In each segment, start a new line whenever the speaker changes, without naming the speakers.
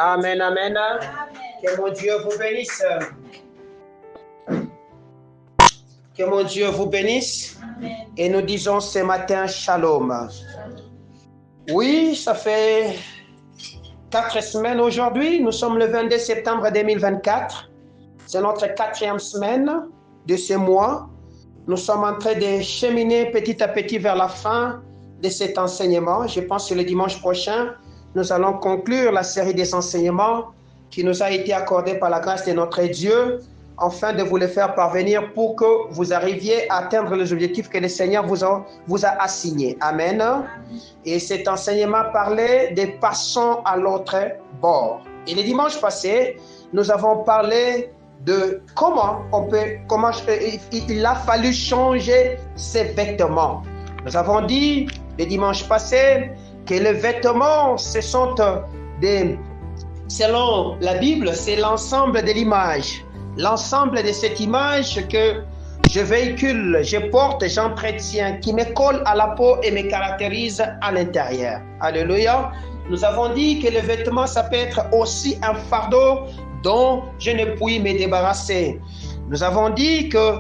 Amen, amen. Que mon Dieu vous bénisse. Que mon Dieu vous bénisse. Amen. Et nous disons ce matin shalom. Oui, ça fait 4 semaines aujourd'hui. Nous sommes le 22 septembre 2024. C'est notre 4e semaine de ce mois. Nous sommes en train de cheminer petit à petit vers la fin de cet enseignement. Je pense que le dimanche prochain, nous allons conclure la série des enseignements qui nous a été accordée par la grâce de notre Dieu, afin de vous les faire parvenir pour que vous arriviez à atteindre les objectifs que le Seigneur vous a assignés. Amen. Et cet enseignement parlait de passons à l'autre bord. Et le dimanche passé, nous avons parlé de comment il a fallu changer ses vêtements. Nous avons dit le dimanche passé que les vêtements, ce sont selon la Bible, c'est l'ensemble de l'image. L'ensemble de cette image que je véhicule, je porte, j'entretiens, qui me colle à la peau et me caractérise à l'intérieur. Alléluia. Nous avons dit que le vêtement, ça peut être aussi un fardeau dont je ne puis me débarrasser. Nous avons dit que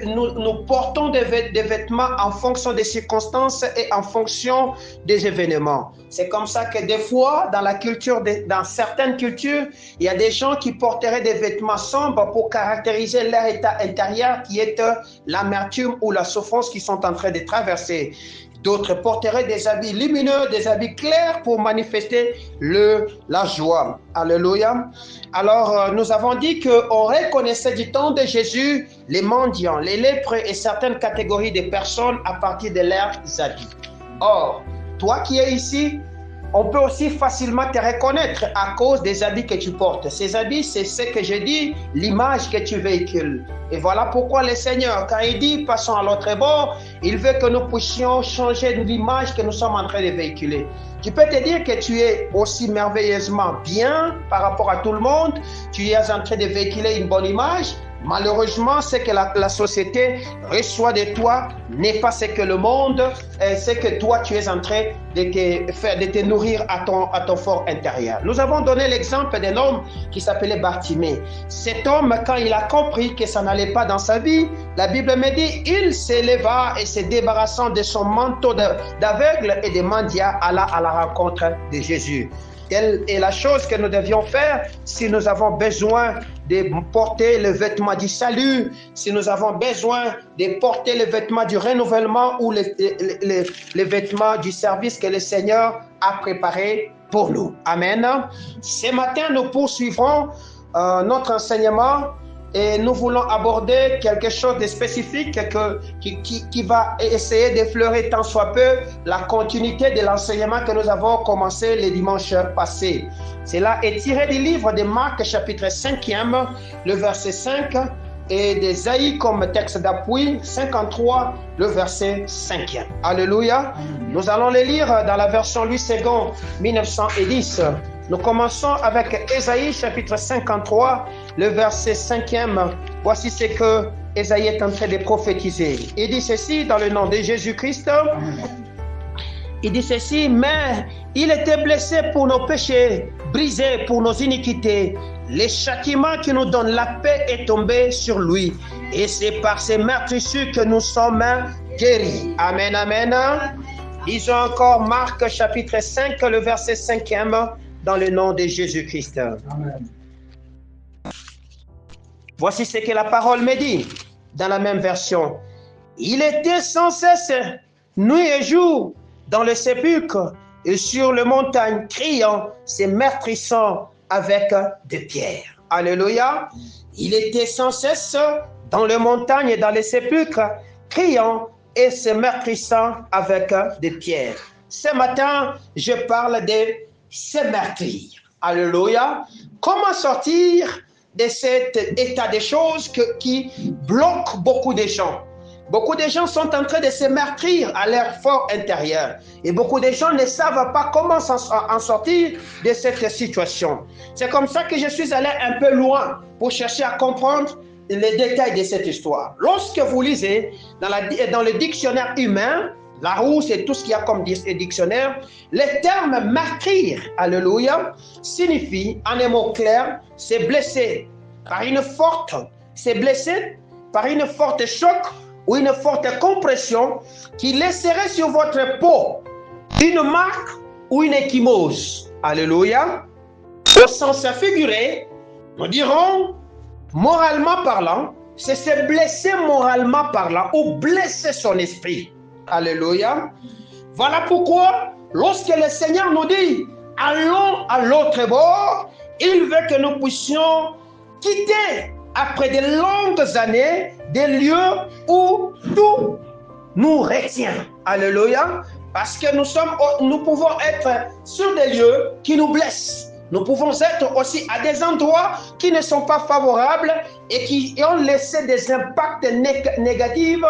nous portons des vêtements en fonction des circonstances et en fonction des événements. C'est comme ça que des fois, dans certaines cultures, il y a des gens qui porteraient des vêtements sombres pour caractériser leur état intérieur qui est l'amertume ou la souffrance qu'ils sont en train de traverser. D'autres porteraient des habits lumineux, des habits clairs pour manifester la joie. Alléluia. Alors, nous avons dit qu'on reconnaissait du temps de Jésus les mendiants, les lépreux et certaines catégories de personnes à partir de leurs habits. Or, toi qui es ici, on peut aussi facilement te reconnaître à cause des habits que tu portes. Ces habits, c'est ce que je dis, l'image que tu véhicules. Et voilà pourquoi le Seigneur, quand il dit « passons à l'autre bord », il veut que nous puissions changer l'image que nous sommes en train de véhiculer. Tu peux te dire que tu es aussi merveilleusement bien par rapport à tout le monde, tu es en train de véhiculer une bonne image. Malheureusement, ce que la société reçoit de toi n'est pas ce que le monde, ce que toi tu es en train de te nourrir à ton fort intérieur. Nous avons donné l'exemple d'un homme qui s'appelait Bartimée. Cet homme, quand il a compris que ça n'allait pas dans sa vie, la Bible me dit, il s'éleva et se débarrassant de son manteau d'aveugle et de mendiant alla à la rencontre de Jésus. Telle est la chose que nous devions faire si nous avons besoin de porter le vêtement du salut, si nous avons besoin de porter le vêtement du renouvellement ou le vêtement du service que le Seigneur a préparé pour nous. Amen. Ce matin, nous poursuivrons notre enseignement et nous voulons aborder quelque chose de spécifique qui va essayer d'effleurer tant soit peu la continuité de l'enseignement que nous avons commencé le dimanche passé. Cela est tiré du livre de Marc, chapitre 5e, le verset 5, et d'Ésaïe comme texte d'appui, 53, le verset 5e. Alléluia. Nous allons les lire dans la version Louis II, 1910. Nous commençons avec Ésaïe chapitre 53, le verset 5e. Voici ce que Ésaïe est en train de prophétiser. Il dit ceci dans le nom de Jésus-Christ. Il dit ceci, mais il était blessé pour nos péchés, brisé pour nos iniquités. Le châtiment qui nous donne la paix est tombé sur lui. Et c'est par ses meurtrissures que nous sommes guéris. Amen, amen. Lisons encore Marc chapitre 5, le verset 5e. Dans le nom de Jésus-Christ. Amen. Voici ce que la parole me dit dans la même version. Il était sans cesse, nuit et jour, dans le sépulcre et sur les montagnes, criant, se meurtrissant avec des pierres. Alléluia. Il était sans cesse dans les montagnes et dans les sépulcres, criant et se meurtrissant avec des pierres. Ce matin, je parle de se meurtrir. Alléluia. Comment sortir de cet état de choses qui bloque beaucoup de gens? Beaucoup de gens sont en train de se meurtrir à leur fort intérieur. Et beaucoup de gens ne savent pas comment en sortir de cette situation. C'est comme ça que je suis allé un peu loin pour chercher à comprendre les détails de cette histoire. Lorsque vous lisez dans le dictionnaire humain, Larousse et tout ce qu'il y a comme dictionnaire, le terme martyr, alléluia, signifie, en un mot clair, c'est blessé par une forte, choc ou une forte compression qui laisserait sur votre peau une marque ou une ecchymose. Alléluia. Au sens figuré, nous dirons, moralement parlant, c'est se blesser moralement parlant ou blesser son esprit. Alléluia. Voilà pourquoi, lorsque le Seigneur nous dit, allons à l'autre bord, il veut que nous puissions quitter, après de longues années, des lieux où tout nous retient. Alléluia. Parce que nous pouvons être sur des lieux qui nous blessent. Nous pouvons être aussi à des endroits qui ne sont pas favorables et qui ont laissé des impacts négatifs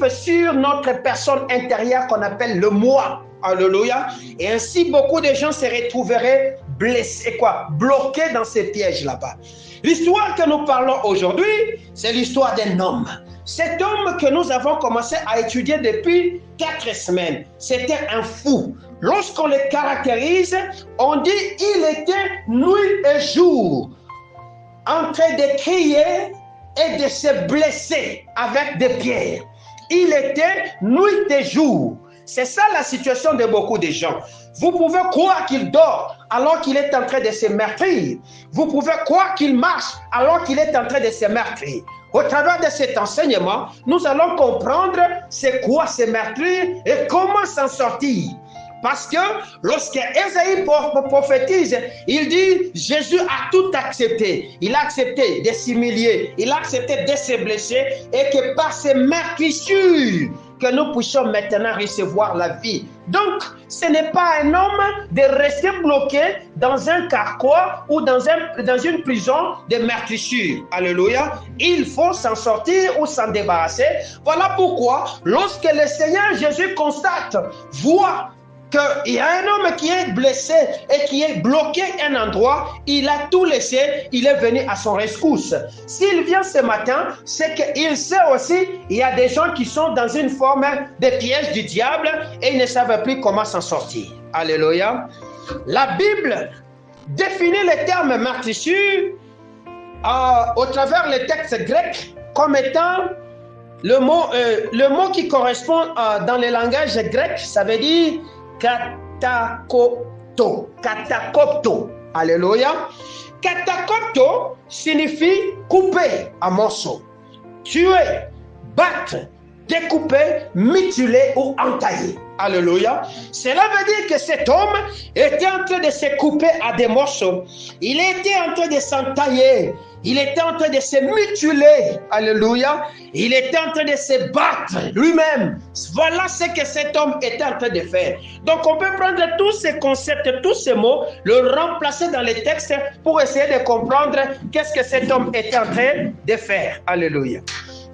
sur notre personne intérieure qu'on appelle le moi. Alléluia. Et ainsi, beaucoup de gens se retrouveraient blessés, bloqués dans ces pièges là-bas. L'histoire que nous parlons aujourd'hui, c'est l'histoire d'un homme. Cet homme que nous avons commencé à étudier depuis 4 semaines, c'était un fou. Lorsqu'on le caractérise, on dit il était nuit et jour en train de crier et de se blesser avec des pierres. Il était nuit et jour. C'est ça la situation de beaucoup de gens. Vous pouvez croire qu'il dort alors qu'il est en train de se meurtrir. Vous pouvez croire qu'il marche alors qu'il est en train de se meurtrir. Au travers de cet enseignement, nous allons comprendre c'est quoi ce meurtrier et comment s'en sortir. Parce que lorsque Ésaïe prophétise, il dit Jésus a tout accepté. Il a accepté de s'humilier, il a accepté de se blesser et que par ces meurtrissures, que nous puissions maintenant recevoir la vie. Donc, ce n'est pas un homme de rester bloqué dans un carquois ou dans une prison de meurtrissure. Alléluia. Il faut s'en sortir ou s'en débarrasser. Voilà pourquoi, lorsque le Seigneur Jésus constate, voit qu'il y a un homme qui est blessé et qui est bloqué à un endroit, il a tout laissé, il est venu à son rescousse. S'il vient ce matin, c'est qu'il sait aussi il y a des gens qui sont dans une forme de piège du diable et ils ne savent plus comment s'en sortir. Alléluia. La Bible définit le terme martyrsure au travers le texte grec comme étant le mot qui correspond dans le langage grec, ça veut dire katakopto. Alléluia. Katakopto signifie couper en morceaux, tuer, battre, découper, mutiler ou entailler. Alléluia. Cela veut dire que cet homme était en train de se couper à des morceaux. Il était en train de s'entailler. Il était en train de se mutiler. Alléluia. Il était en train de se battre lui-même. Voilà ce que cet homme était en train de faire. Donc on peut prendre tous ces concepts, tous ces mots, le remplacer dans les textes pour essayer de comprendre qu'est-ce que cet homme était en train de faire. Alléluia.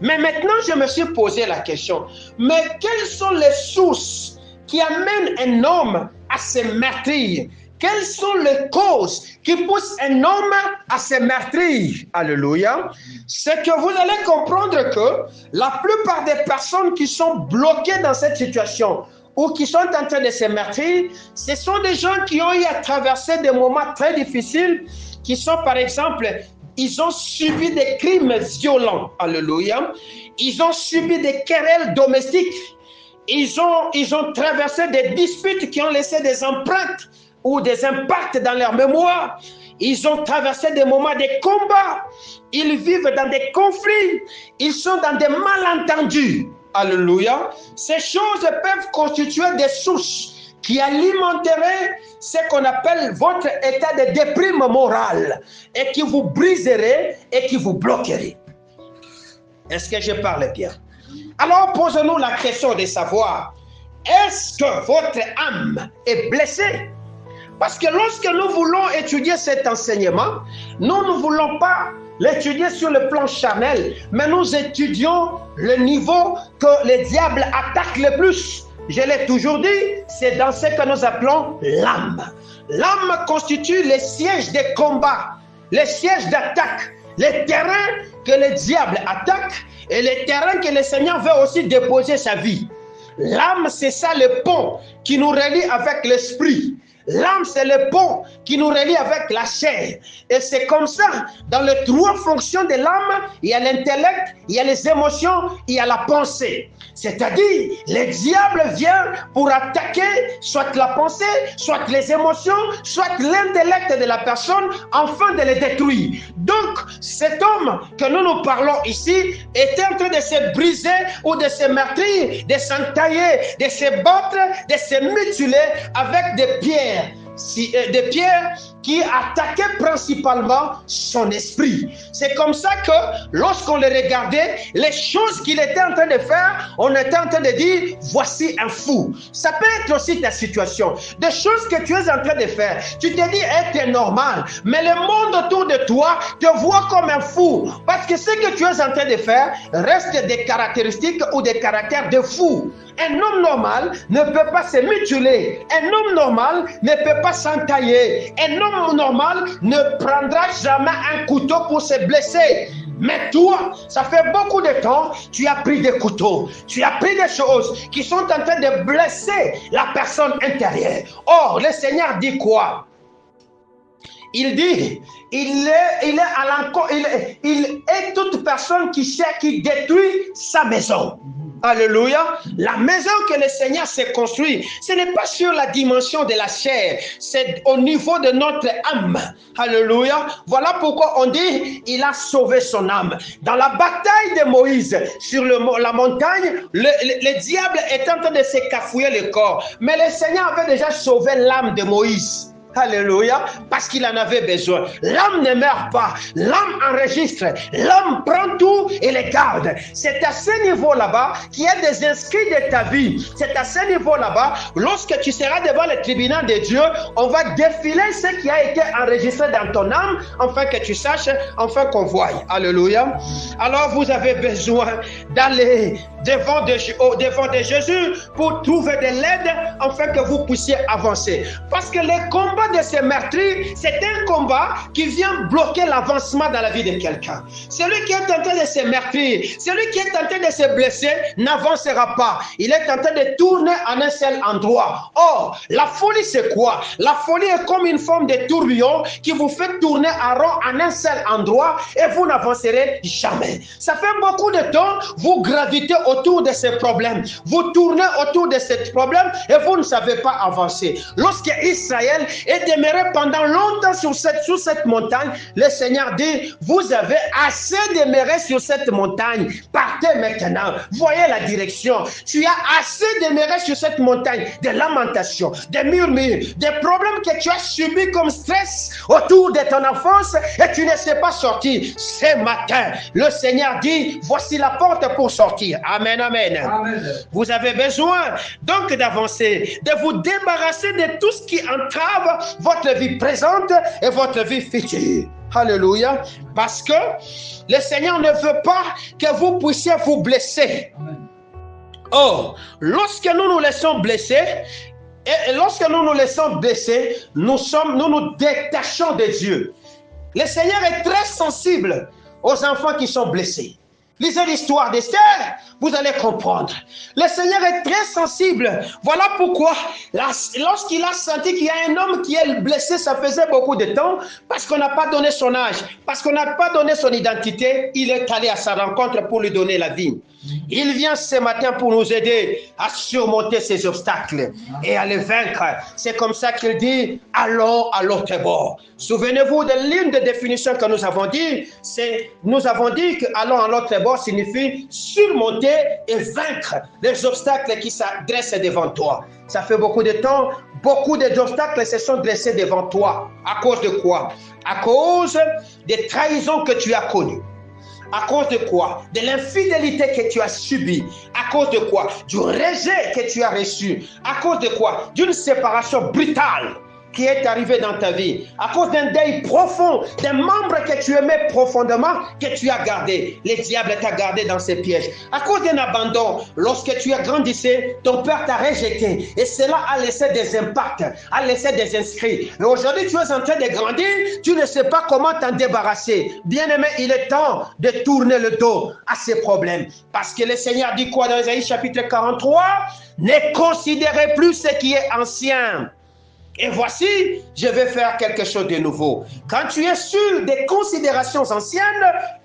Mais maintenant, je me suis posé la question, mais quelles sont les sources qui amènent un homme à se meurtrir? Quelles sont les causes qui poussent un homme à se meurtrir? Alléluia. C'est que vous allez comprendre que la plupart des personnes qui sont bloquées dans cette situation ou qui sont en train de se meurtrir, ce sont des gens qui ont eu à traverser des moments très difficiles, qui sont par exemple... Ils ont subi des crimes violents. Alléluia. Ils ont subi des querelles domestiques. Ils ont traversé des disputes qui ont laissé des empreintes ou des impacts dans leur mémoire. Ils ont traversé des moments de combat. Ils vivent dans des conflits. Ils sont dans des malentendus. Alléluia. Ces choses peuvent constituer des sources qui alimenterait ce qu'on appelle votre état de déprime morale et qui vous briserait et qui vous bloquerait. Est-ce que je parle bien? Alors posons-nous la question de savoir, est-ce que votre âme est blessée? Parce que lorsque nous voulons étudier cet enseignement, nous ne voulons pas l'étudier sur le plan charnel, mais nous étudions le niveau que le diable attaque le plus. Je l'ai toujours dit, c'est dans ce que nous appelons l'âme. L'âme constitue les sièges de combat, les sièges d'attaque, les terrains que le diable attaque et les terrains que le Seigneur veut aussi déposer sa vie. L'âme, c'est ça le pont qui nous relie avec l'esprit. L'âme, c'est le pont qui nous relie avec la chair. Et c'est comme ça, dans les trois fonctions de l'âme, il y a l'intellect, il y a les émotions, il y a la pensée. C'est-à-dire, le diable vient pour attaquer soit la pensée, soit les émotions, soit l'intellect de la personne, afin de les détruire. Donc, cet homme que nous parlons ici était en train de se briser ou de se meurtrir, de s'entailler, de se battre, de se mutiler avec des pierres. Des pierres qui attaquaient principalement son esprit. C'est comme ça que lorsqu'on le regardait, les choses qu'il était en train de faire, on était en train de dire, voici un fou. Ça peut être aussi ta situation. Des choses que tu es en train de faire, tu te dis être normal, mais le monde autour de toi te voit comme un fou. Parce que ce que tu es en train de faire reste des caractéristiques ou des caractères de fou. Un homme normal ne peut pas se mutiler. Un homme normal ne peut pas s'entailler. Un homme normal ne prendra jamais un couteau pour se blesser. Mais toi, ça fait beaucoup de temps, tu as pris des couteaux. Tu as pris des choses qui sont en train de blesser la personne intérieure. Or, le Seigneur dit quoi? Il dit, il est toute personne qui détruit sa maison. Alléluia. La maison que le Seigneur s'est construite, ce n'est pas sur la dimension de la chair, c'est au niveau de notre âme. Alléluia. Voilà pourquoi on dit, il a sauvé son âme. Dans la bataille de Moïse sur la montagne, le diable est en train de se cafouiller le corps. Mais le Seigneur avait déjà sauvé l'âme de Moïse. Alléluia, parce qu'il en avait besoin. L'âme ne meurt pas, l'âme enregistre, l'âme prend tout et le garde. C'est à ce niveau là-bas qu'il y a des inscrits de ta vie. C'est à ce niveau là-bas, lorsque tu seras devant le tribunal de Dieu, on va défiler ce qui a été enregistré dans ton âme, afin que tu saches, afin qu'on voie. Alléluia. Alors vous avez besoin d'aller devant de Jésus pour trouver de l'aide, afin que vous puissiez avancer. Parce que le combat de ces meurtriers, c'est un combat qui vient bloquer l'avancement dans la vie de quelqu'un. Celui qui est tenté de se meurtrir, celui qui est tenté de se blesser, n'avancera pas. Il est tenté de tourner en un seul endroit. Or, la folie, c'est quoi? La folie est comme une forme de tourbillon qui vous fait tourner en rond en un seul endroit et vous n'avancerez jamais. Ça fait beaucoup de temps, vous gravitez autour de ces problèmes. Vous tournez autour de ces problèmes et vous ne savez pas avancer. Lorsque Israël est demeuré pendant longtemps sur cette montagne, le Seigneur dit, vous avez assez demeuré sur cette montagne, partez maintenant, voyez la direction. Tu as assez demeuré sur cette montagne de lamentation, de murmures, des problèmes que tu as subis comme stress autour de ton enfance et tu ne sais pas sortir. Ce matin, le Seigneur dit, voici la porte pour sortir. Amen, amen. Amen. Vous avez besoin donc d'avancer, de vous débarrasser de tout ce qui entrave votre vie présente et votre vie future. Alléluia. Parce que le Seigneur ne veut pas que vous puissiez vous blesser. Or, lorsque nous nous laissons blesser, et lorsque nous nous laissons blesser, nous nous détachons de Dieu. Le Seigneur est très sensible aux enfants qui sont blessés. Lisez l'histoire d'Esther, vous allez comprendre. Le Seigneur est très sensible. Voilà pourquoi, lorsqu'il a senti qu'il y a un homme qui est blessé, ça faisait beaucoup de temps, parce qu'on n'a pas donné son âge, parce qu'on n'a pas donné son identité, il est allé à sa rencontre pour lui donner la vie. Il vient ce matin pour nous aider à surmonter ces obstacles et à les vaincre. C'est comme ça qu'il dit, allons à l'autre bord. Souvenez-vous de l'une des définitions que nous avons dit, nous avons dit que allons à l'autre bord signifie surmonter et vaincre les obstacles qui s'adressent devant toi. Ça fait beaucoup de temps, beaucoup d'obstacles se sont dressés devant toi. À cause de quoi? À cause des trahisons que tu as connues. À cause de quoi? De l'infidélité que tu as subie. À cause de quoi? Du rejet que tu as reçu. À cause de quoi? D'une séparation brutale. qui est arrivé dans ta vie, à cause d'un deuil profond, d'un membre que tu aimais profondément, que tu as gardé. Le diable t'a gardé dans ses pièges. À cause d'un abandon, lorsque tu as grandissé, ton père t'a rejeté. Et cela a laissé des impacts, a laissé des inscrits. Mais aujourd'hui, tu es en train de grandir, tu ne sais pas comment t'en débarrasser. Bien-aimé, il est temps de tourner le dos à ces problèmes. Parce que le Seigneur dit quoi dans Ésaïe chapitre 43? Ne considérez plus ce qui est ancien. Et voici, je vais faire quelque chose de nouveau. Quand tu es sur des considérations anciennes,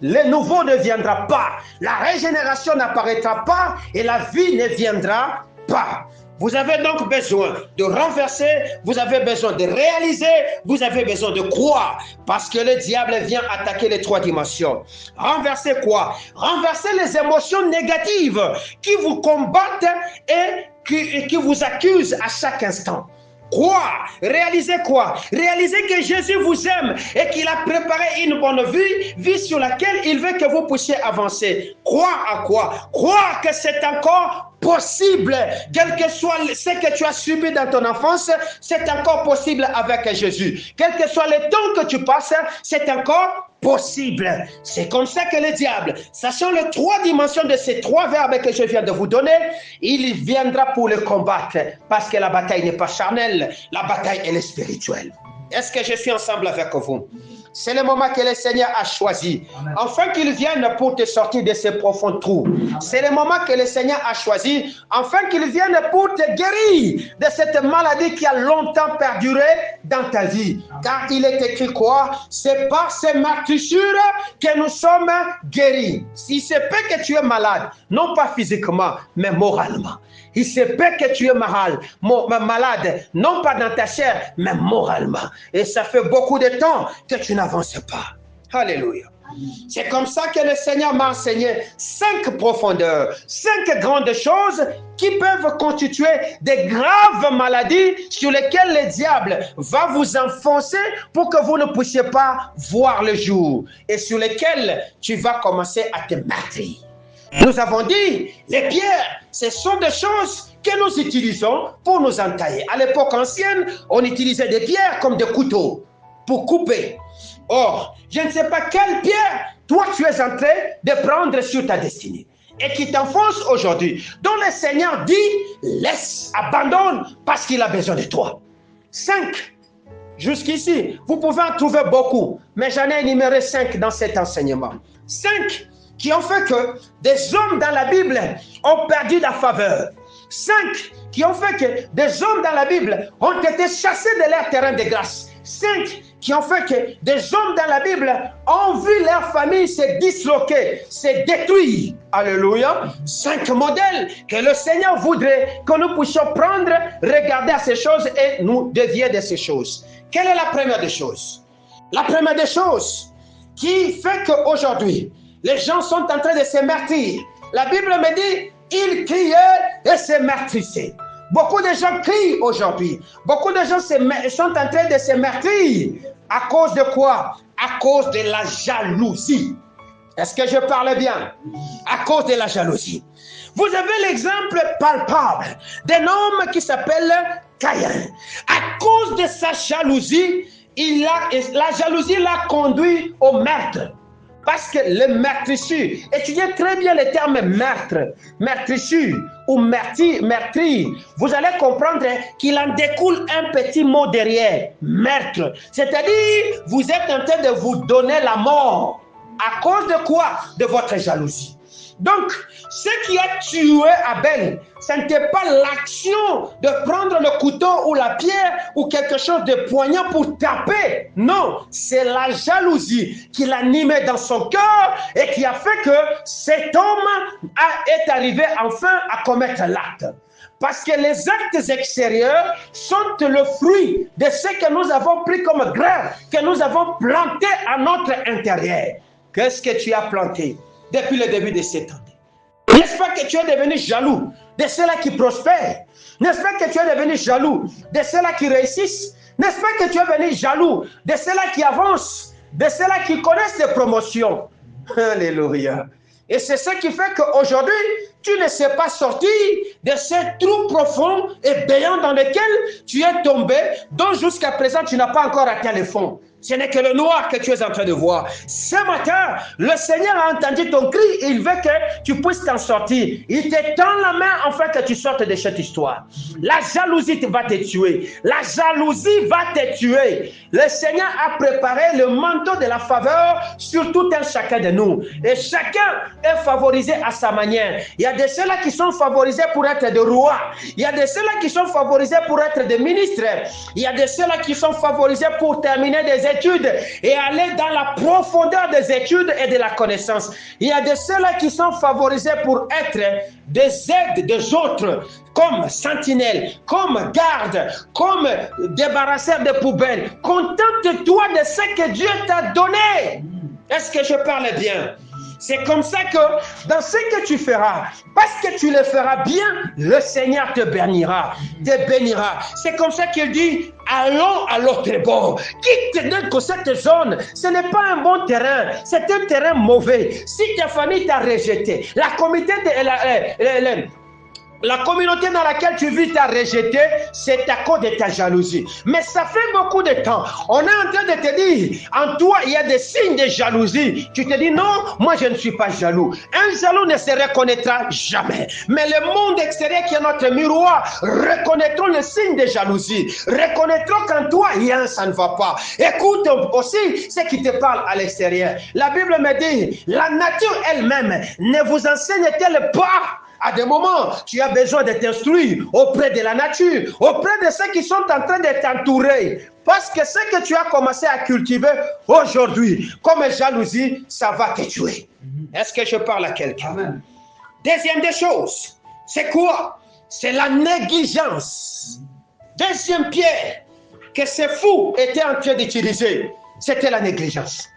le nouveau ne viendra pas. La régénération n'apparaîtra pas et la vie ne viendra pas. Vous avez donc besoin de renverser, vous avez besoin de réaliser, vous avez besoin de croire. Parce que le diable vient attaquer les 3 dimensions. Renverser quoi? Renverser les émotions négatives qui vous combattent et qui vous accusent à chaque instant. Croire, réaliser quoi? Réaliser que Jésus vous aime et qu'il a préparé une bonne vie sur laquelle il veut que vous puissiez avancer. Croire à quoi? Croire que c'est encore possible, quel que soit ce que tu as subi dans ton enfance, c'est encore possible avec Jésus. Quel que soit le temps que tu passes, c'est encore possible. C'est comme ça que le diable, sachant les 3 dimensions de ces 3 verbes que je viens de vous donner, il viendra pour le combattre, parce que la bataille n'est pas charnelle, la bataille elle est spirituelle. Est-ce que je suis ensemble avec vous? C'est le moment que le Seigneur a choisi. Afin qu'il vienne pour te sortir de ces profonds trous. C'est le moment que le Seigneur a choisi. Afin qu'il vienne pour te guérir de cette maladie qui a longtemps perduré dans ta vie. Car il est écrit quoi? C'est par ces meurtrissures que nous sommes guéris. Il se peut que tu es malade, non pas physiquement, mais moralement. Il se peut que tu es malade, non pas dans ta chair, mais moralement. Et ça fait beaucoup de temps que tu n'avances pas. Alléluia. C'est comme ça que le Seigneur m'a enseigné 5 profondeurs, 5 grandes choses qui peuvent constituer des graves maladies sur lesquelles le diable va vous enfoncer pour que vous ne puissiez pas voir le jour et sur lesquelles tu vas commencer à te meurtrir. Nous avons dit, les pierres, ce sont des choses que nous utilisons pour nous entailler. À l'époque ancienne, on utilisait des pierres comme des couteaux pour couper. Or, je ne sais pas quelle pierre, toi, tu es en train de prendre sur ta destinée et qui t'enfonce aujourd'hui, dont le Seigneur dit, laisse, abandonne, parce qu'il a besoin de toi. 5. Jusqu'ici, vous pouvez en trouver beaucoup, mais j'en ai énuméré 5 dans cet enseignement. 5 qui ont fait que des hommes dans la Bible ont perdu la faveur. 5 qui ont fait que des hommes dans la Bible ont été chassés de leur terrain de grâce. 5 qui ont fait que des hommes dans la Bible ont vu leur famille se disloquer, se détruire. Alléluia. 5 modèles que le Seigneur voudrait que nous puissions prendre, regarder à ces choses et nous dévier de ces choses. Quelle est la première des choses? La première des choses qui fait qu'aujourd'hui, les gens sont en train de se meurtrir. La Bible me dit, ils criaient et se meurtrissaient. Beaucoup de gens crient aujourd'hui. Beaucoup de gens sont en train de se meurtrir. À cause de quoi? À cause de la jalousie. Est-ce que je parle bien? À cause de la jalousie. Vous avez l'exemple palpable d'un homme qui s'appelle Caïn. À cause de sa jalousie, la jalousie l'a conduit au meurtre. Parce que le meurtrissure, étudiez très bien le terme meurtre, meurtrissure ou meurtrir, vous allez comprendre qu'il en découle un petit mot derrière, meurtre. C'est-à-dire, vous êtes en train de vous donner la mort. À cause de quoi? De votre jalousie. Donc, ce qui a tué Abel, ce n'était pas l'action de prendre le couteau ou la pierre ou quelque chose de poignant pour taper. Non, c'est la jalousie qui l'animait dans son cœur et qui a fait que cet homme est arrivé enfin à commettre l'acte. Parce que les actes extérieurs sont le fruit de ce que nous avons pris comme grain, que nous avons planté à notre intérieur. Qu'est-ce que tu as planté depuis le début de cette année? N'est-ce pas que tu es devenu jaloux de ceux-là qui prospèrent? N'est-ce pas que tu es devenu jaloux de ceux-là qui réussissent? N'est-ce pas que tu es devenu jaloux de ceux-là qui avancent, de ceux-là qui connaissent les promotions? Alléluia. Et c'est ce qui fait qu'aujourd'hui, tu ne sais pas sortir de ce trou profond et béant dans lequel tu es tombé, dont jusqu'à présent tu n'as pas encore atteint le fond. Ce n'est que le noir que tu es en train de voir. Ce matin, le Seigneur a entendu ton cri et il veut que tu puisses t'en sortir. Il te tend la main afin que tu sortes de cette histoire. La jalousie va te tuer. La jalousie va te tuer. Le Seigneur a préparé le manteau de la faveur sur tout un chacun de nous. Et chacun est favorisé à sa manière. Il y a de ceux-là qui sont favorisés pour être des rois. Il y a de ceux-là qui sont favorisés pour être des ministres. Il y a de ceux-là qui sont favorisés pour terminer des études et aller dans la profondeur des études et de la connaissance. Il y a de ceux-là qui sont favorisés pour être des aides des autres, comme sentinelles, comme gardes, comme débarrasseurs de poubelles. Contente-toi de ce que Dieu t'a donné. Est-ce que je parle bien? C'est comme ça que dans ce que tu feras, parce que tu le feras bien, le Seigneur te bénira, te bénira. C'est comme ça qu'il dit, allons à l'autre bord. Quitte donc cette zone. Ce n'est pas un bon terrain, c'est un terrain mauvais. Si ta famille t'a rejeté, la communauté dans laquelle tu vis t'a rejeté, c'est à cause de ta jalousie. Mais ça fait beaucoup de temps. On est en train de te dire, en toi, il y a des signes de jalousie. Tu te dis, non, moi je ne suis pas jaloux. Un jaloux ne se reconnaîtra jamais. Mais le monde extérieur qui est notre miroir reconnaîtront le signe de jalousie. Reconnaîtront qu'en toi, il y a un, ça ne va pas. Écoute aussi ce qui te parle à l'extérieur. La Bible me dit, la nature elle-même ne vous enseigne-t-elle pas? À des moments, tu as besoin de t'instruire auprès de la nature, auprès de ceux qui sont en train de t'entourer. Parce que ce que tu as commencé à cultiver aujourd'hui, comme jalousie, ça va te tuer. Est-ce que je parle à quelqu'un? Deuxième des choses, c'est quoi? C'est la négligence. Deuxième pierre que ces fous étaient en train d'utiliser, c'était la négligence.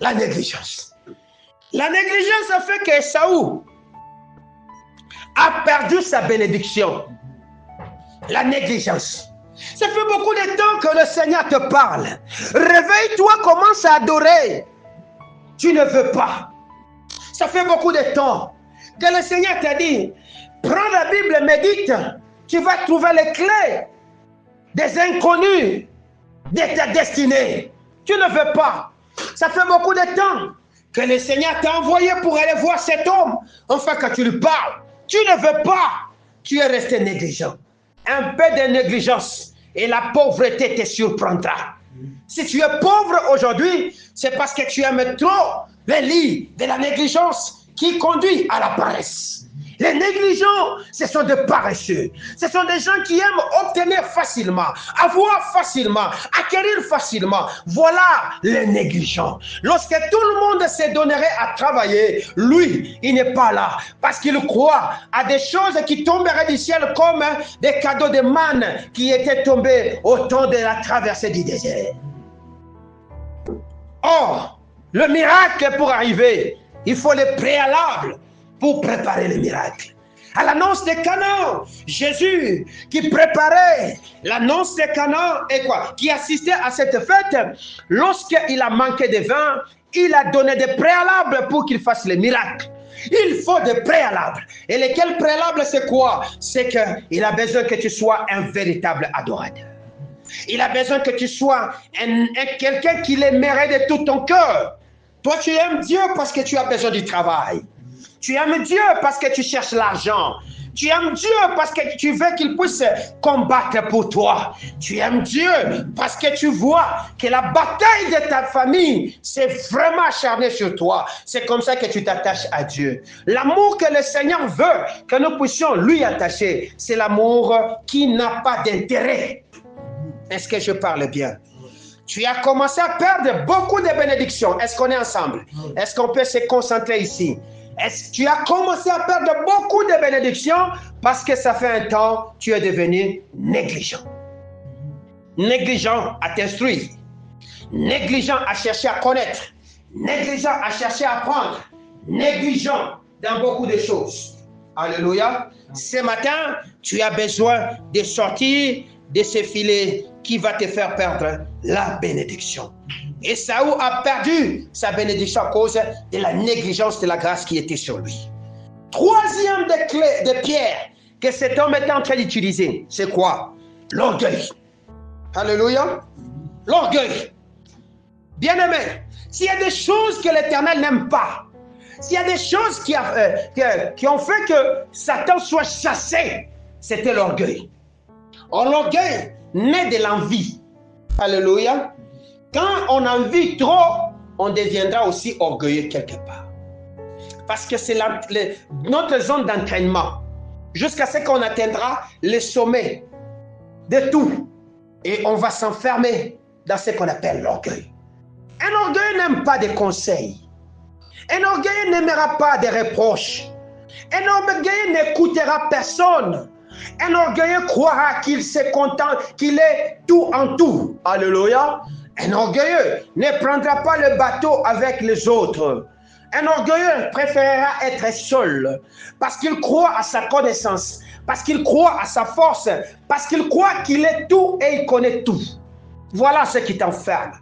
La négligence. La négligence a fait que Saül a perdu sa bénédiction. La négligence. Ça fait beaucoup de temps que le Seigneur te parle. Réveille-toi, commence à adorer. Tu ne veux pas. Ça fait beaucoup de temps que le Seigneur t'a dit, prends la Bible, médite. Tu vas trouver les clés des inconnus de ta destinée. Tu ne veux pas. Ça fait beaucoup de temps que le Seigneur t'a envoyé pour aller voir cet homme, afin que tu lui parles. Tu ne veux pas, tu es resté négligent. Un peu de négligence et la pauvreté te surprendra. Si tu es pauvre aujourd'hui, c'est parce que tu aimes trop les lits de la négligence qui conduit à la paresse. Les négligents, ce sont des paresseux. Ce sont des gens qui aiment obtenir facilement, avoir facilement, acquérir facilement. Voilà les négligents. Lorsque tout le monde se donnerait à travailler, lui, il n'est pas là. Parce qu'il croit à des choses qui tomberaient du ciel comme des cadeaux de manne qui étaient tombés au temps de la traversée du désert. Or, le miracle pour arriver, il faut le préalable pour préparer le miracle. À l'annonce de Canaan, Jésus qui préparait l'annonce de Canaan et quoi? Qui assistait à cette fête, lorsqu'il a manqué de vin, il a donné des préalables pour qu'il fasse le miracle. Il faut des préalables. Et lesquels préalables, c'est quoi? C'est qu'il a besoin que tu sois un véritable adorateur. Il a besoin que tu sois quelqu'un qui l'aimerait de tout ton cœur. Toi, tu aimes Dieu parce que tu as besoin du travail. Tu aimes Dieu parce que tu cherches l'argent. Tu aimes Dieu parce que tu veux qu'il puisse combattre pour toi. Tu aimes Dieu parce que tu vois que la bataille de ta famille s'est vraiment acharnée sur toi. C'est comme ça que tu t'attaches à Dieu. L'amour que le Seigneur veut que nous puissions lui attacher, c'est l'amour qui n'a pas d'intérêt. Est-ce que je parle bien? Tu as commencé à perdre beaucoup de bénédictions. Est-ce qu'on est ensemble? Est-ce qu'on peut se concentrer ici? Tu as commencé à perdre beaucoup de bénédictions parce que ça fait un temps, tu es devenu négligent. Négligent à t'instruire. Négligent à chercher à connaître. Négligent à chercher à apprendre. Négligent dans beaucoup de choses. Alléluia. Ce matin, tu as besoin de sortir de ce filet qui va te faire perdre la bénédiction. Ésaü a perdu sa bénédiction à cause de la négligence de la grâce qui était sur lui. Troisième des clés de pierre que cet homme est en train d'utiliser, c'est quoi? L'orgueil. Alléluia. L'orgueil. Bien-aimé, s'il y a des choses que l'Éternel n'aime pas, s'il y a des choses qui ont fait que Satan soit chassé, c'était l'orgueil. Or, l'orgueil naît de l'envie. Alléluia. Quand on envie trop, on deviendra aussi orgueilleux quelque part. Parce que c'est notre zone d'entraînement. Jusqu'à ce qu'on atteindra le sommet de tout. Et on va s'enfermer dans ce qu'on appelle l'orgueil. Un orgueil n'aime pas des conseils. Un orgueil n'aimera pas des reproches. Un orgueil n'écoutera personne. Un orgueilleux croira qu'il se contente, qu'il est tout en tout. Alléluia. Un orgueilleux ne prendra pas le bateau avec les autres. Un orgueilleux préférera être seul parce qu'il croit à sa connaissance, parce qu'il croit à sa force, parce qu'il croit qu'il est tout et il connaît tout. Voilà ce qui t'enferme.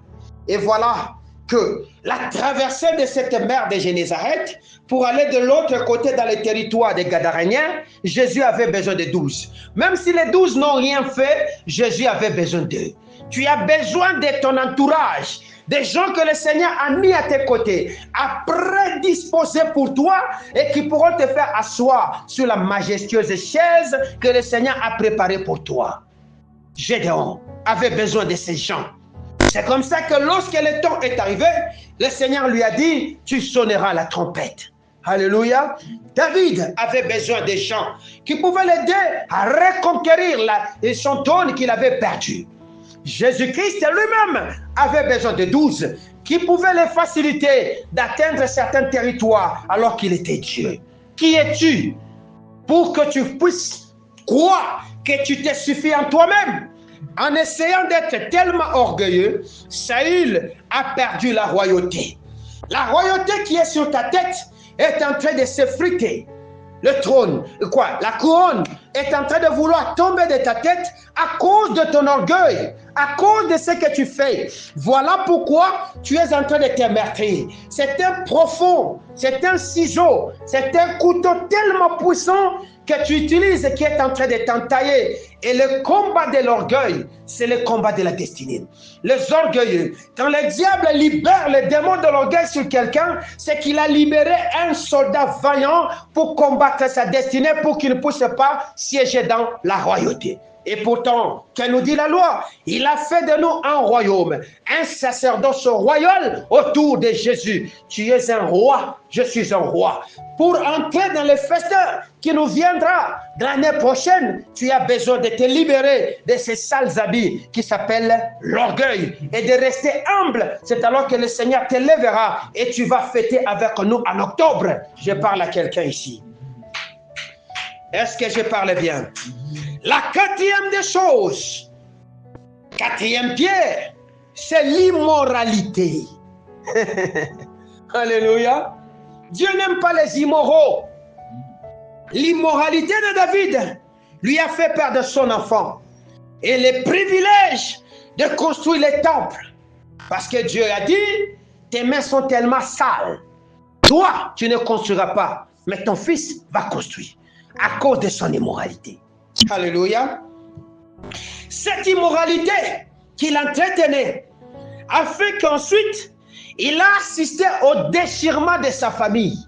Et voilà que la traversée de cette mer de Génézareth pour aller de l'autre côté dans le territoire des Gadaréniens, Jésus avait besoin de 12. Même si les 12 n'ont rien fait, Jésus avait besoin d'eux. Tu as besoin de ton entourage, des gens que le Seigneur a mis à tes côtés, a prédisposés pour toi et qui pourront te faire asseoir sur la majestueuse chaise que le Seigneur a préparée pour toi. Gédéon avait besoin de ces gens. C'est comme ça que lorsque le temps est arrivé, le Seigneur lui a dit, tu sonneras la trompette. Alléluia. David avait besoin des gens qui pouvaient l'aider à reconquérir son trône qu'il avait perdu. Jésus-Christ lui-même avait besoin de 12 qui pouvaient le faciliter d'atteindre certains territoires alors qu'il était Dieu. Qui es-tu pour que tu puisses croire que tu te suffis en toi-même? En essayant d'être tellement orgueilleux, Saül a perdu la royauté. La royauté qui est sur ta tête est en train de s'effriter. Le trône, la couronne est en train de vouloir tomber de ta tête à cause de ton orgueil, à cause de ce que tu fais. Voilà pourquoi tu es en train de te meurtrir. C'est un profond, c'est un ciseau, c'est un couteau tellement puissant que tu utilises qui est en train de t'entailler. Et le combat de l'orgueil, c'est le combat de la destinée. Les orgueilleux, quand le diable libère le démon de l'orgueil sur quelqu'un, c'est qu'il a libéré un soldat vaillant pour combattre sa destinée, pour qu'il ne puisse pas siéger dans la royauté. Et pourtant, que nous dit la loi? Il a fait de nous un royaume, un sacerdoce royal autour de Jésus. Tu es un roi, je suis un roi. Pour entrer dans le festin qui nous viendra l'année prochaine, tu as besoin de te libérer de ces sales habits qui s'appellent l'orgueil et de rester humble. C'est alors que le Seigneur te lèvera et tu vas fêter avec nous en octobre. Je parle à quelqu'un ici. Est-ce que je parle bien? La quatrième des choses, quatrième pierre, c'est l'immoralité. Alléluia. Dieu n'aime pas les immoraux. L'immoralité de David lui a fait perdre son enfant et le privilège de construire les temples. Parce que Dieu a dit, tes mains sont tellement sales. Toi, tu ne construiras pas, mais ton fils va construire à cause de son immoralité. Alléluia. Cette immoralité qu'il entretenait a fait qu'ensuite, il a assisté au déchirement de sa famille.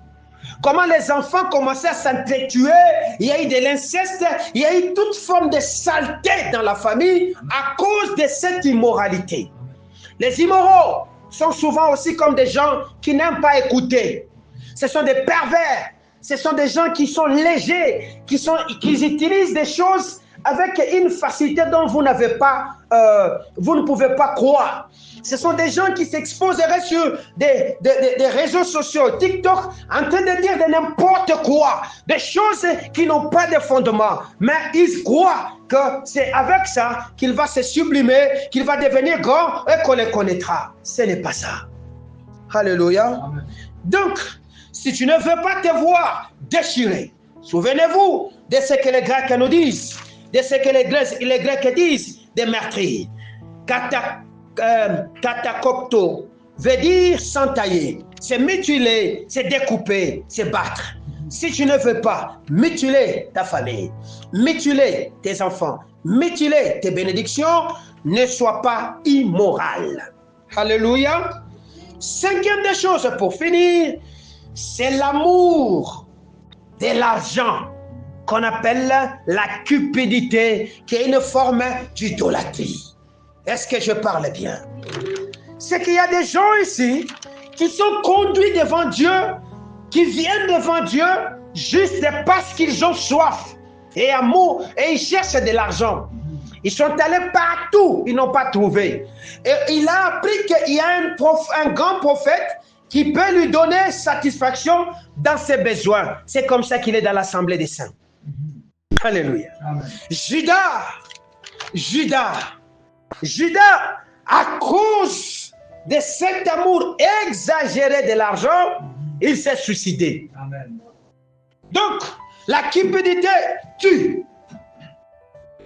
Comment les enfants commençaient à s'entretuer, il y a eu de l'inceste, il y a eu toute forme de saleté dans la famille à cause de cette immoralité. Les immoraux sont souvent aussi comme des gens qui n'aiment pas écouter. Ce sont des pervers. Ce sont des gens qui sont légers, qui utilisent des choses avec une facilité dont vous ne pouvez pas croire. Ce sont des gens qui s'exposeraient sur des réseaux sociaux, TikTok, en train de dire de n'importe quoi, des choses qui n'ont pas de fondement. Mais ils croient que c'est avec ça qu'il va se sublimer, qu'il va devenir grand et qu'on les connaîtra. Ce n'est pas ça. Alléluia. Donc, si tu ne veux pas te voir déchiré, souvenez-vous de ce que les Grecs nous disent. de ce que les Grecs disent des meurtriers. Katakopto veut dire s'entailler, c'est mutiler, c'est découper, c'est battre. Si tu ne veux pas mutiler ta famille, mutiler tes enfants, mutiler tes bénédictions, ne sois pas immoral. Alléluia. Cinquième des choses pour finir, c'est l'amour de l'argent qu'on appelle la cupidité, qui est une forme d'idolâtrie. Est-ce que je parle bien? C'est qu'il y a des gens ici qui sont conduits devant Dieu, qui viennent devant Dieu juste parce qu'ils ont soif et amour et ils cherchent de l'argent. Ils sont allés partout, ils n'ont pas trouvé. Et il a appris qu'il y a un grand prophète qui peut lui donner satisfaction dans ses besoins. C'est comme ça qu'il est dans l'assemblée des saints. Alléluia. Amen. Judas, à cause de cet amour exagéré de l'argent, il s'est suicidé. Amen. Donc, la cupidité tue.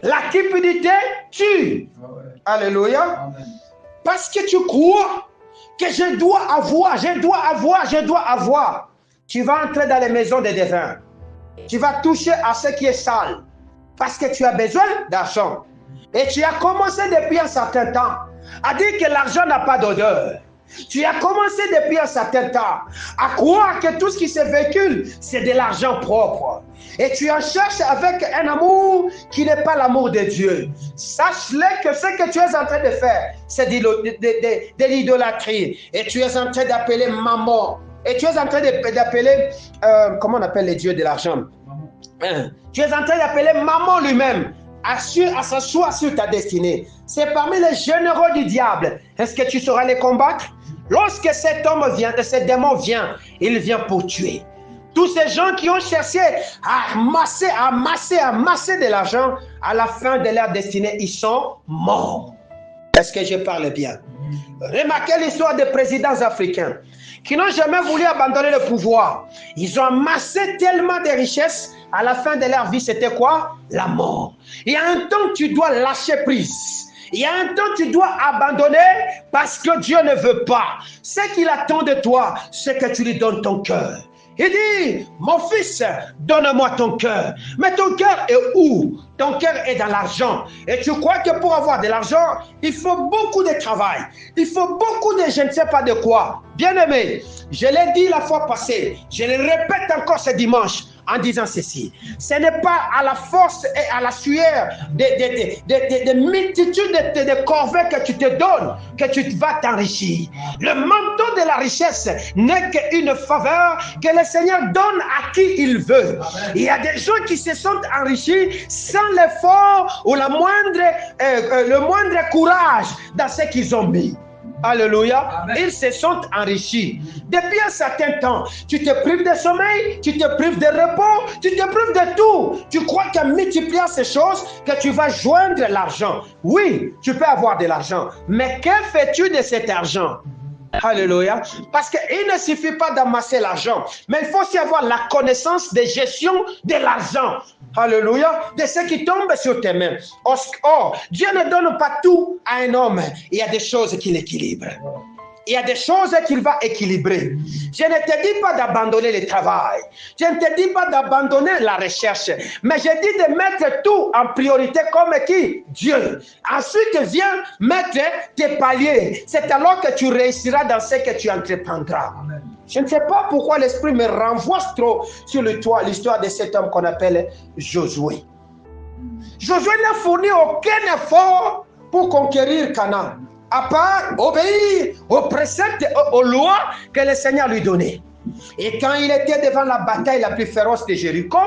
La cupidité tue. Oh ouais. Alléluia. Amen. Parce que tu crois que je dois avoir. Tu vas entrer dans les maisons des devins. Tu vas toucher à ce qui est sale. Parce que tu as besoin d'argent. Et tu as commencé depuis un certain temps à dire que l'argent n'a pas d'odeur. Tu as commencé depuis un certain temps à croire que tout ce qui se véhicule, c'est de l'argent propre. Et tu en cherches avec un amour qui n'est pas l'amour de Dieu. Sache-le que ce que tu es en train de faire, c'est de l'idolâtrie. Et tu es en train d'appeler maman. Et tu es en train d'appeler, comment on appelle les dieux de l'argent? Tu es en train d'appeler maman lui-même. À s'asseoir sur ta destinée. C'est parmi les généraux du diable. Est-ce que tu sauras les combattre? Lorsque cet homme vient, ce démon vient, il vient pour tuer. Tous ces gens qui ont cherché à amasser de l'argent, à la fin de leur destinée, ils sont morts. Est-ce que je parle bien? Remarquez l'histoire des présidents africains qui n'ont jamais voulu abandonner le pouvoir. Ils ont amassé tellement de richesses. À la fin de leur vie, c'était quoi? La mort. Il y a un temps, tu dois lâcher prise. Il y a un temps, tu dois abandonner parce que Dieu ne veut pas. Ce qu'il attend de toi, c'est que tu lui donnes ton cœur. Il dit, mon fils, donne-moi ton cœur. Mais ton cœur est où? Ton cœur est dans l'argent. Et tu crois que pour avoir de l'argent, il faut beaucoup de travail. Il faut beaucoup de je ne sais pas de quoi. Bien-aimé, je l'ai dit la fois passée, je le répète encore ce dimanche en disant ceci. Ce n'est pas à la force et à la sueur de multitudes de corvées que tu te donnes que tu vas t'enrichir. Le manteau de la richesse n'est qu'une faveur que le Seigneur donne à qui il veut. Amen. Il y a des gens qui se sont enrichis sans l'effort ou le moindre courage dans ce qu'ils ont mis. Alléluia. Amen. Ils se sont enrichis. Depuis un certain temps, tu te prives de sommeil, tu te prives de repos, tu te prives de tout. Tu crois qu'en multipliant ces choses, que tu vas joindre l'argent. Oui, tu peux avoir de l'argent. Mais que fais-tu de cet argent? Alléluia. Parce qu'il ne suffit pas d'amasser l'argent, mais il faut aussi avoir la connaissance de gestion de l'argent. Alléluia. De ce qui tombe sur tes mains. Or, Dieu ne donne pas tout à un homme. Il y a des choses qu'il équilibre. Il y a des choses qu'il va équilibrer. Je ne te dis pas d'abandonner le travail. Je ne te dis pas d'abandonner la recherche. Mais je dis de mettre tout en priorité comme qui? Dieu. Ensuite, viens mettre tes paliers. C'est alors que tu réussiras dans ce que tu entreprendras. Amen. Je ne sais pas pourquoi l'Esprit me renvoie trop sur l'histoire de cet homme qu'on appelle Josué. Josué n'a fourni aucun effort pour conquérir Canaan, à part obéir aux préceptes et aux lois que le Seigneur lui donnait. Et quand il était devant la bataille la plus féroce de Jéricho,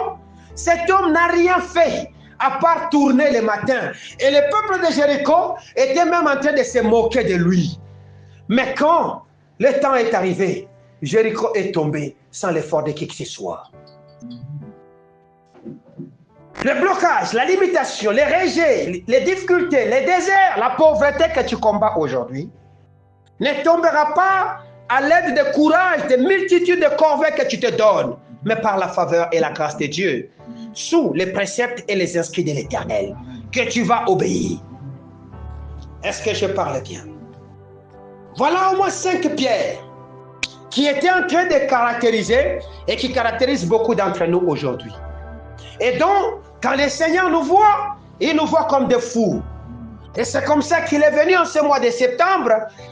cet homme n'a rien fait à part tourner le matin. Et le peuple de Jéricho était même en train de se moquer de lui. Mais quand le temps est arrivé, Jéricho est tombé sans l'effort de qui que ce soit. Le blocage, la limitation, les rejets, les difficultés, les déserts, la pauvreté que tu combats aujourd'hui ne tombera pas à l'aide de courage, de multitudes de corvées que tu te donnes. mais par la faveur et la grâce de Dieu, sous les préceptes et les inscrits de l'Éternel, que tu vas obéir. Est-ce que je parle bien? Voilà au moins 5 pierres qui étaient en train de caractériser et qui caractérisent beaucoup d'entre nous aujourd'hui. Et donc, quand le Seigneur nous voit, il nous voit comme des fous. Et c'est comme ça qu'il est venu en ce mois de septembre.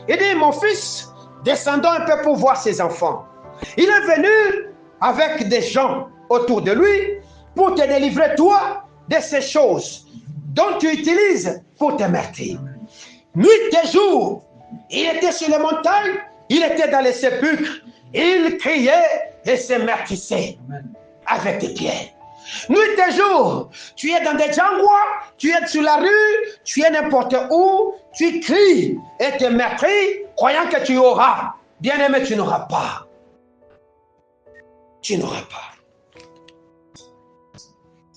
Il dit, mon fils, descendons un peu pour voir ses enfants. Il est venu avec des gens autour de lui pour te délivrer, toi, de ces choses dont tu utilises pour te meurtrir. Nuit et jour, il était sur les montagnes, il était dans les sépulcres, il criait et se meurtrissait avec des pierres. Nuit et jour, tu es dans des jangwa, tu es sur la rue, tu es n'importe où, tu cries et te meurtris, croyant que tu auras. Bien-aimé, tu n'auras pas. Tu n'auras pas.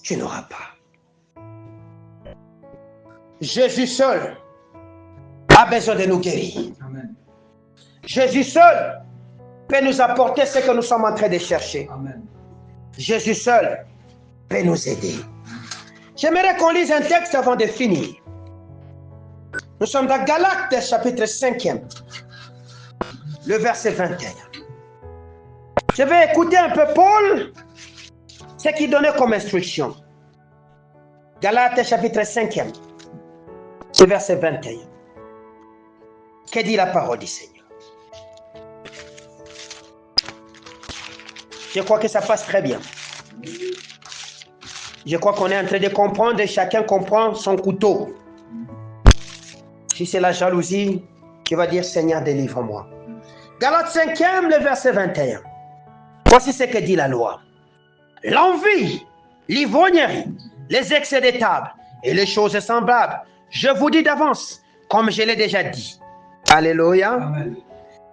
Tu n'auras pas. Jésus seul a besoin de nous guérir. Amen. Jésus seul peut nous apporter ce que nous sommes en train de chercher. Amen. Jésus seul peut nous aider. J'aimerais qu'on lise un texte avant de finir. Nous sommes dans Galates, chapitre 5e, le verset 21. Je vais écouter un peu Paul, ce qu'il donnait comme instruction. Galates, chapitre 5e, le verset 21. Que dit la parole du Seigneur? Je crois que ça passe très bien. Je crois qu'on est en train de comprendre et chacun comprend son couteau. Si c'est la jalousie, tu vas dire Seigneur, délivre-moi. Galates 5e, le verset 21. Voici ce que dit la loi. L'envie, l'ivrognerie, les excès de table et les choses semblables, je vous dis d'avance, comme je l'ai déjà dit. Alléluia. Amen.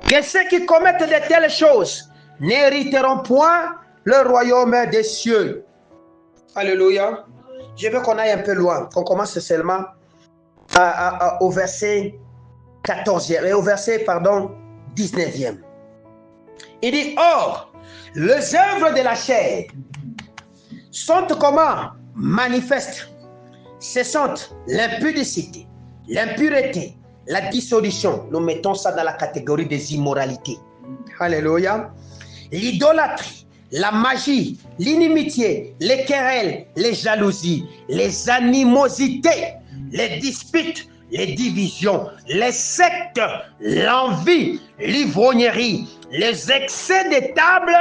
Que ceux qui commettent de telles choses n'hériteront point le royaume des cieux. Alléluia. Je veux qu'on aille un peu loin, qu'on commence seulement au verset 14e, et au verset, 19e. Il dit, or, les œuvres de la chair sont comment? Manifestes. Ce sont l'impudicité, l'impureté, la dissolution. Nous mettons ça dans la catégorie des immoralités. Alléluia. L'idolâtrie, la magie, l'inimitié, les querelles, les jalousies, les animosités, les disputes, les divisions, les sectes, l'envie, l'ivrognerie, les excès de table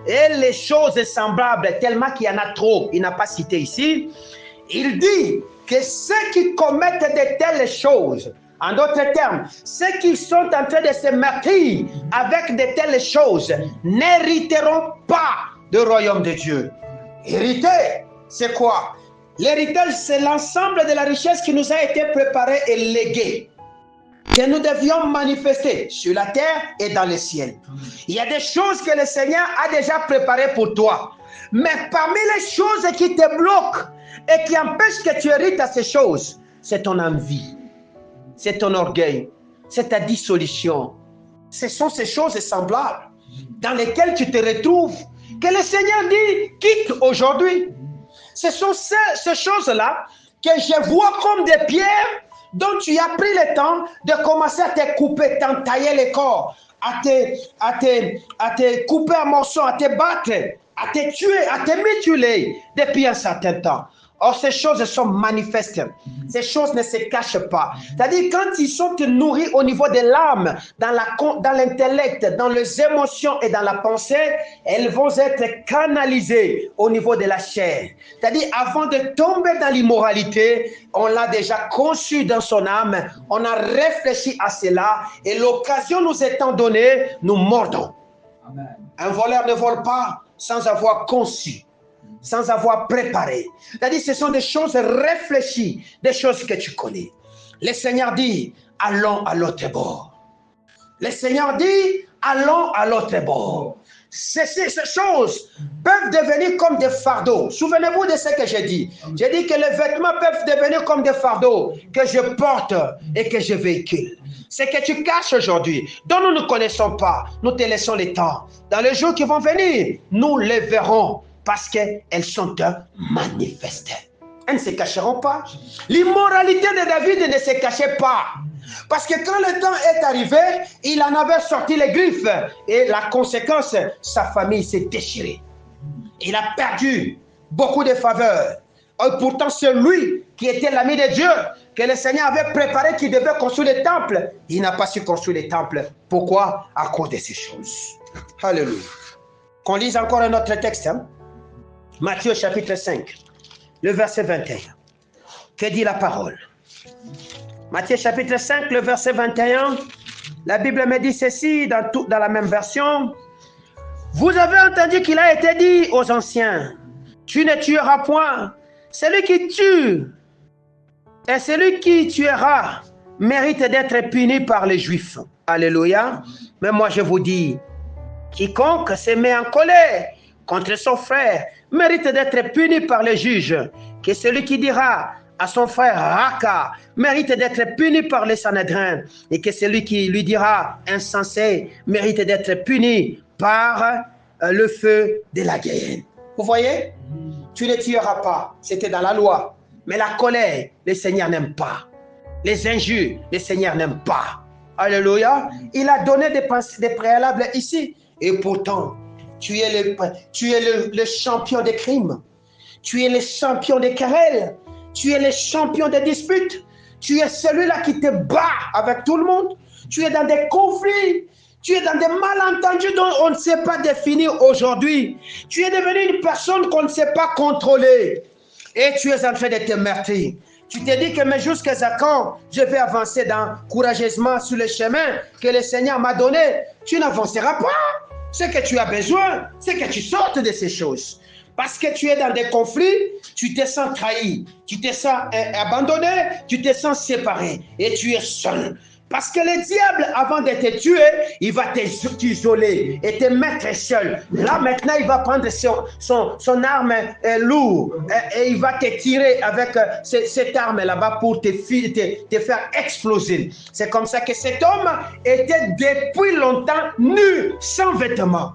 et les choses semblables, tellement qu'il y en a trop. Il n'a pas cité ici. Il dit que ceux qui commettent de telles choses, en d'autres termes, ceux qui sont en train de se meurtrir avec de telles choses, n'hériteront pas du royaume de Dieu. Hériter, c'est quoi? L'héritage, c'est l'ensemble de la richesse qui nous a été préparée et léguée, que nous devions manifester sur la terre et dans le ciel. Il y a des choses que le Seigneur a déjà préparées pour toi. Mais parmi les choses qui te bloquent et qui empêchent que tu hérites à ces choses, c'est ton envie, c'est ton orgueil, c'est ta dissolution. Ce sont ces choses semblables dans lesquelles tu te retrouves, que le Seigneur dit, quitte aujourd'hui. Ce sont ces choses-là que je vois comme des pierres dont tu as pris le temps de commencer à te couper, t'entailler le corps, à te couper en morceaux, à te battre, à te tuer, à te mutiler depuis un certain temps. Or, ces choses sont manifestes. Ces choses ne se cachent pas. C'est-à-dire, quand ils sont nourris au niveau de l'âme, dans l'intellect, dans les émotions et dans la pensée, elles vont être canalisées au niveau de la chair. C'est-à-dire, avant de tomber dans l'immoralité, on l'a déjà conçu dans son âme, on a réfléchi à cela, et l'occasion nous étant donnée, nous mordons. Amen. Un voleur ne vole pas sans avoir conçu, sans avoir préparé. C'est-à-dire, ce sont des choses réfléchies, des choses que tu connais. Le Seigneur dit, allons à l'autre bord. Le Seigneur dit, allons à l'autre bord. ces choses peuvent devenir comme des fardeaux. Souvenez-vous de ce que j'ai dit. J'ai dit que les vêtements peuvent devenir comme des fardeaux que je porte et que je véhicule. C'est que tu caches aujourd'hui, dont nous ne connaissons pas, nous te laissons le temps. Dans les jours qui vont venir, nous les verrons parce qu'elles sont manifestées. Elles ne se cacheront pas. L'immoralité de David ne se cachait pas. Parce que quand le temps est arrivé, il en avait sorti les griffes. Et la conséquence, sa famille s'est déchirée. Il a perdu beaucoup de faveurs. Et pourtant, c'est lui qui était l'ami de Dieu, que le Seigneur avait préparé, qui devait construire le temple. Il n'a pas su construire le temple. Pourquoi? À cause de ces choses. Alléluia. Qu'on lise encore un autre texte. Hein? Matthieu chapitre 5, le verset 21. Que dit la parole? Matthieu chapitre 5, le verset 21, la Bible me dit ceci dans la même version. Vous avez entendu qu'il a été dit aux anciens, tu ne tueras point. Celui qui tue et celui qui tuera mérite d'être puni par les Juifs. Alléluia. Mais moi je vous dis, quiconque se met en colère contre son frère mérite d'être puni par les juges. Que celui qui dira à son frère Raka mérite d'être puni par les Sanhédrins, et que celui qui lui dira insensé mérite d'être puni par le feu de la guerre. Vous voyez? Tu ne tueras pas, c'était dans la loi. Mais la colère, le Seigneur n'aime pas. Les injures, le Seigneur n'aime pas. Alléluia. Il a donné des préalables ici. Et pourtant, tu es le champion des crimes. Tu es le champion des querelles. Tu es le champion des disputes. Tu es celui-là qui te bat avec tout le monde. Tu es dans des conflits. Tu es dans des malentendus dont on ne sait pas définir aujourd'hui. Tu es devenu une personne qu'on ne sait pas contrôler. Et tu es en train de te meurtrir. Tu te dis que mais jusqu'à quand je vais avancer courageusement sur le chemin que le Seigneur m'a donné. Tu n'avanceras pas. Ce que tu as besoin, c'est que tu sortes de ces choses. Parce que tu es dans des conflits, tu te sens trahi, tu te sens abandonné, tu te sens séparé et tu es seul. Parce que le diable, avant de te tuer, il va t'isoler et te mettre seul. Là, maintenant, il va prendre son arme lourde et il va te tirer avec cette arme là-bas pour te faire exploser. C'est comme ça que cet homme était depuis longtemps nu, sans vêtements.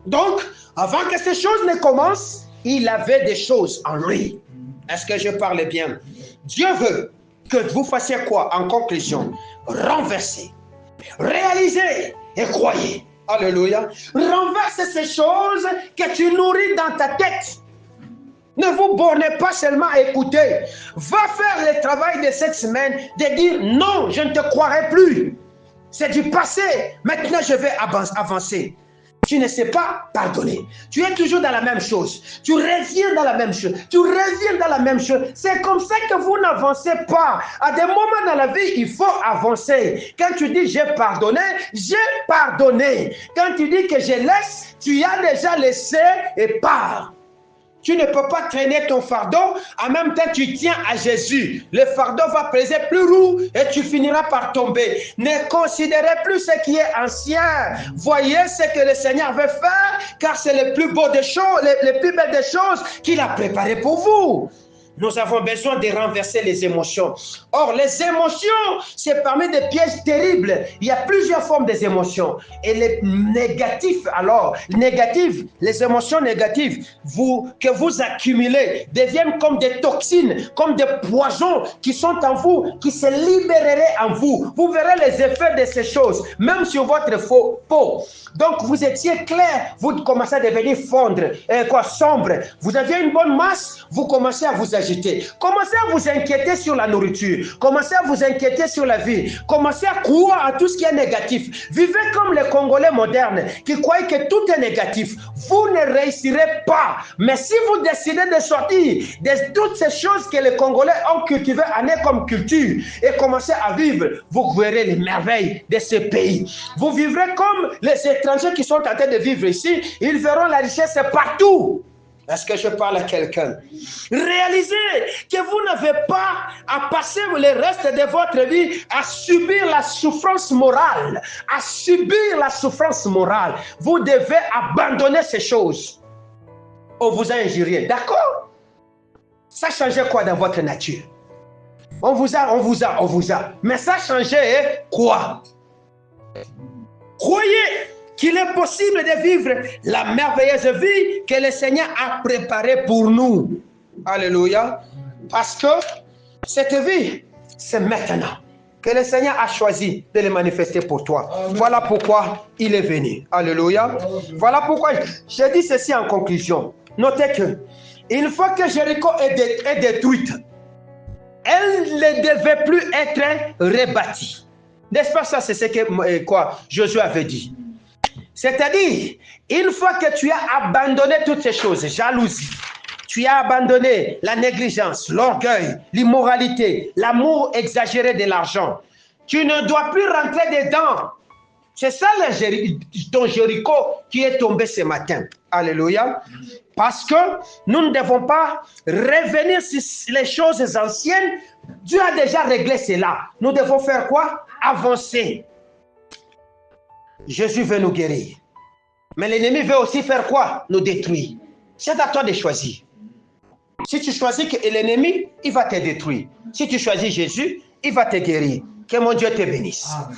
Donc, avant que ces choses ne commencent, il avait des choses en lui. Est-ce que je parle bien? Dieu veut que vous fassiez quoi en conclusion? Renverser, réaliser et croyez. Alléluia. Renverse ces choses que tu nourris dans ta tête. Ne vous bornez pas seulement à écouter. Va faire le travail de cette semaine de dire non, je ne te croirai plus. C'est du passé. Maintenant, je vais avancer. Tu ne sais pas pardonner. Tu es toujours dans la même chose. Tu reviens dans la même chose. Tu reviens dans la même chose. C'est comme ça que vous n'avancez pas. À des moments dans la vie, il faut avancer. Quand tu dis j'ai pardonné, j'ai pardonné. Quand tu dis que je laisse, tu as déjà laissé et pars. Tu ne peux pas traîner ton fardeau, en même temps tu tiens à Jésus. Le fardeau va peser plus lourd et tu finiras par tomber. Ne considérez plus ce qui est ancien. Voyez ce que le Seigneur veut faire, car c'est le plus beau des choses, les plus belles des choses qu'il a préparées pour vous. Nous avons besoin de renverser les émotions. Or, les émotions, c'est parmi des pièges terribles. Il y a plusieurs formes des émotions. Et les négatifs, alors, les émotions négatives que vous accumulez deviennent comme des toxines, comme des poisons qui sont en vous, qui se libéreraient en vous. Vous verrez les effets de ces choses, même sur votre peau. Donc, vous étiez clair, vous commencez à devenir sombre. Vous aviez une bonne masse, vous commencez à vous agiter. Commencez à vous inquiéter sur la nourriture. Commencez à vous inquiéter sur la vie. Commencez à croire à tout ce qui est négatif. Vivez comme les Congolais modernes qui croient que tout est négatif. Vous ne réussirez pas. Mais si vous décidez de sortir de toutes ces choses que les Congolais ont cultivées année comme culture et commencez à vivre, vous verrez les merveilles de ce pays. Vous vivrez comme les étrangers qui sont en train de vivre ici. Ils verront la richesse partout. Est-ce que je parle à quelqu'un? Réalisez que vous n'avez pas à passer le reste de votre vie à subir la souffrance morale. À subir la souffrance morale. Vous devez abandonner ces choses. On vous a injurié, d'accord? Ça changeait quoi dans votre nature? On vous a. Mais ça changeait quoi? Croyez qu'il est possible de vivre la merveilleuse vie que le Seigneur a préparée pour nous. Alléluia. Parce que cette vie, c'est maintenant que le Seigneur a choisi de le manifester pour toi. Amen. Voilà pourquoi il est venu. Alléluia. Amen. Voilà pourquoi je dis ceci en conclusion. Notez que une fois que Jéricho est détruite, elle ne devait plus être rebâtie. N'est-ce pas ça? C'est ce que Josué avait dit. C'est-à-dire, une fois que tu as abandonné toutes ces choses, jalousie, tu as abandonné la négligence, l'orgueil, l'immoralité, l'amour exagéré de l'argent, tu ne dois plus rentrer dedans. C'est ça ton Jéricho qui est tombé ce matin. Alléluia. Parce que nous ne devons pas revenir sur les choses anciennes. Dieu a déjà réglé cela. Nous devons faire quoi? Avancer. Jésus veut nous guérir. Mais l'ennemi veut aussi faire quoi? Nous détruire. C'est à toi de choisir. Si tu choisis que l'ennemi, il va te détruire. Si tu choisis Jésus, il va te guérir. Que mon Dieu te bénisse. Amen.